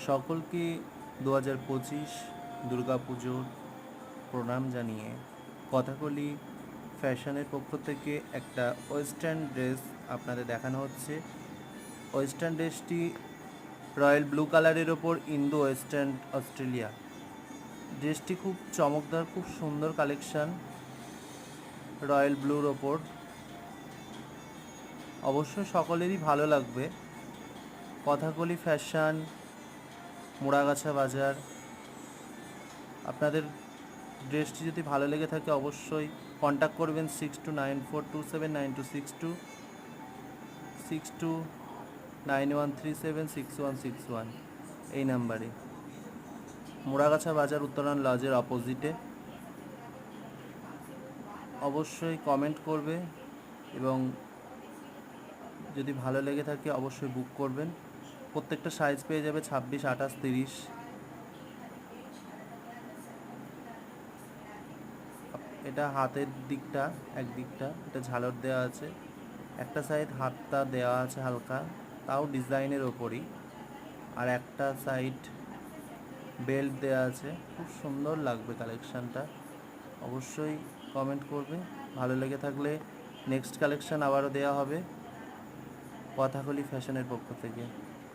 সকলকে 2025 দুর্গাপুজোর প্রণাম জানিয়ে কথাকলি ফ্যাশনের পক্ষ থেকে একটা ওয়েস্টার্ন ড্রেস আপনাদের দেখানো হচ্ছে। ওয়েস্টার্ন ড্রেসটি রয়্যাল ব্লু কালারের ওপর ইন্দো ওয়েস্টার্ন অস্ট্রেলিয়া। ড্রেসটি খুব চমকদার, খুব সুন্দর কালেকশান রয়্যাল ব্লুর ওপর। অবশ্যই সকলেরই ভালো লাগবে। কথাকলি ফ্যাশন, মুড়াগাছা বাজার। আপনাদের ড্রেসটি যদি ভালো লেগে থাকে অবশ্যই কন্ট্যাক্ট করবেন 6294279262, 6291376161 এই নাম্বারে। মুড়াগাছা বাজার, উত্তরায়ণ লজের অপোজিটে। অবশ্যই কমেন্ট করবে এবং যদি ভালো লেগে থাকে অবশ্যই বুক করবেন। প্রত্যেকটা সাইজ পেয়ে যাবে 26, 28, 30। এটা হাতের দিকটা, একদিকটা এটা ঝালর দেওয়া আছে, একটা সাইড হাতটা দেওয়া আছে হালকা, তাও ডিজাইনের ওপরই, আর একটা সাইড বেল্ট দেওয়া আছে। খুব সুন্দর লাগবে কালেকশানটা। অবশ্যই কমেন্ট করবে, ভালো লেগে থাকলে নেক্সট কালেকশান আবারও দেওয়া হবে কথাকলি ফ্যাশনের পক্ষ থেকে।